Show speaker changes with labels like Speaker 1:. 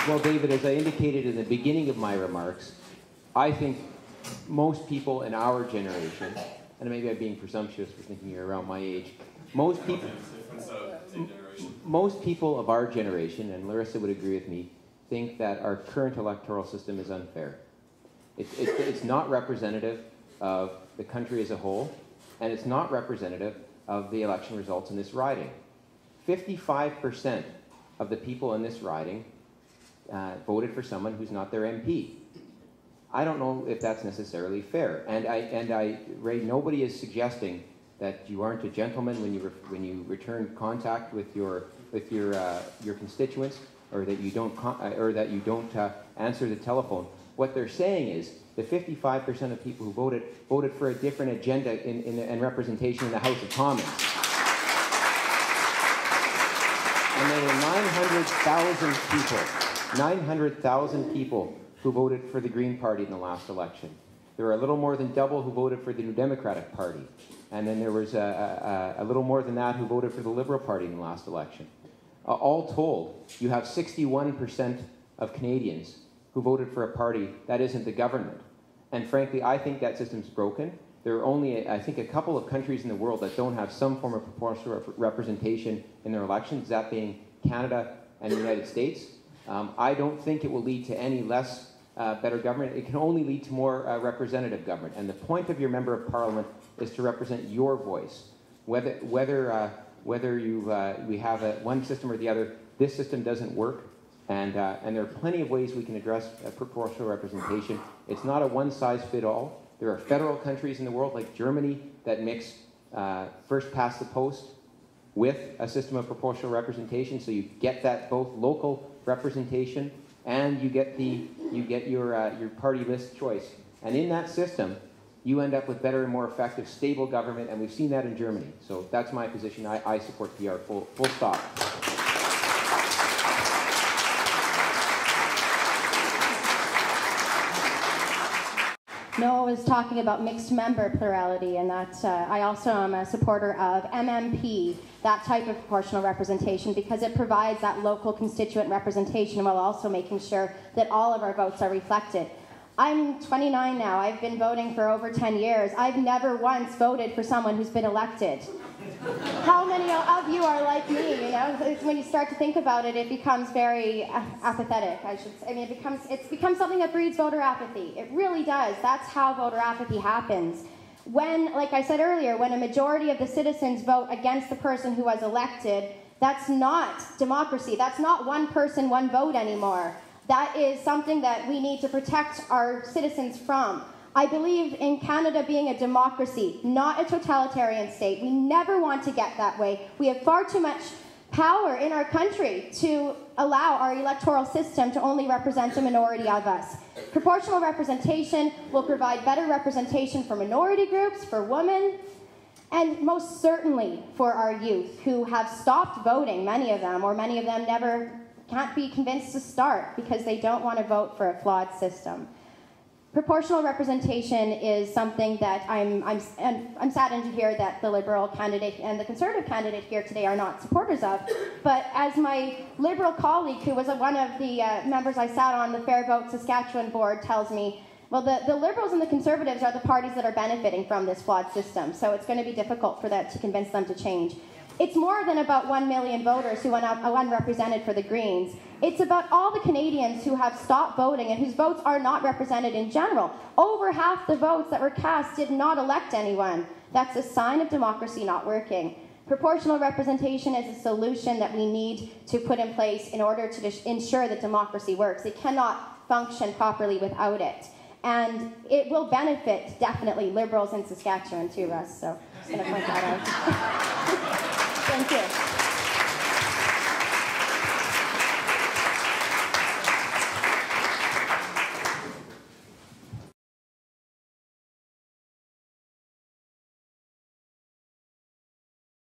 Speaker 1: Well, David, as I indicated in the beginning of my remarks, I think most people in our generation, and maybe I'm being presumptuous for thinking you're around my age, most people of our generation, and Larissa would agree with me, think that our current electoral system is unfair. It's not representative of the country as a whole, and it's not representative of the election results in this riding. 55% of the people in this riding voted for someone who's not their MP. I don't know if that's necessarily fair. Ray, nobody is suggesting that you aren't a gentleman when you return contact with your constituents, or that you don't answer the telephone. What they're saying is the 55% of people who voted for a different agenda and representation in the House of Commons. And there were 900,000 people who voted for the Green Party in the last election. There were a little more than double who voted for the New Democratic Party. And then there was a little more than that who voted for the Liberal Party in the last election. All told, you have 61% of Canadians who voted for a party that isn't the government. And frankly, I think that system's broken. There are only, I think, a couple of countries in the world that don't have some form of proportional representation in their elections, that being Canada and the United States. I don't think it will lead to any less better government. It can only lead to more representative government. And the point of your member of parliament is to represent your voice. Whether we have one system or the other, this system doesn't work. And there are plenty of ways we can address proportional representation. It's not a one-size-fits-all. There are federal countries in the world, like Germany, that mix first past the post with a system of proportional representation, so you get that both local representation and you get your party list choice. And in that system, you end up with better and more effective, stable government, and we've seen that in Germany. So that's my position. I support PR, full stop.
Speaker 2: Noah was talking about mixed member plurality, and that I also am a supporter of MMP, that type of proportional representation, because it provides that local constituent representation while also making sure that all of our votes are reflected. I'm 29 now. I've been voting for over 10 years. I've never once voted for someone who's been elected. How many of you are like me? You know, when you start to think about it, it becomes very apathetic. I mean, it becomes something that breeds voter apathy. It really does. That's how voter apathy happens. When, like I said earlier, when a majority of the citizens vote against the person who was elected, that's not democracy. That's not one person, one vote anymore. That is something that we need to protect our citizens from. I believe in Canada being a democracy, not a totalitarian state. We never want to get that way. We have far too much power in our country to allow our electoral system to only represent a minority of us. Proportional representation will provide better representation for minority groups, for women, and most certainly for our youth who have stopped voting, many of them never can't be convinced to start because they don't want to vote for a flawed system. Proportional representation is something that I'm saddened to hear that the Liberal candidate and the Conservative candidate here today are not supporters of. But as my Liberal colleague, who was one of the members I sat on the Fair Vote Saskatchewan board, tells me, well, the Liberals and the Conservatives are the parties that are benefiting from this flawed system, so it's going to be difficult for that to convince them to change. It's more than about 1 million voters who went unrepresented for the Greens. It's about all the Canadians who have stopped voting and whose votes are not represented in general. Over half the votes that were cast did not elect anyone. That's a sign of democracy not working. Proportional representation is a solution that we need to put in place in order to ensure that democracy works. It cannot function properly without it. And it will benefit, definitely, Liberals in Saskatchewan too, Russ. So I'm just going to point that out. Thank you.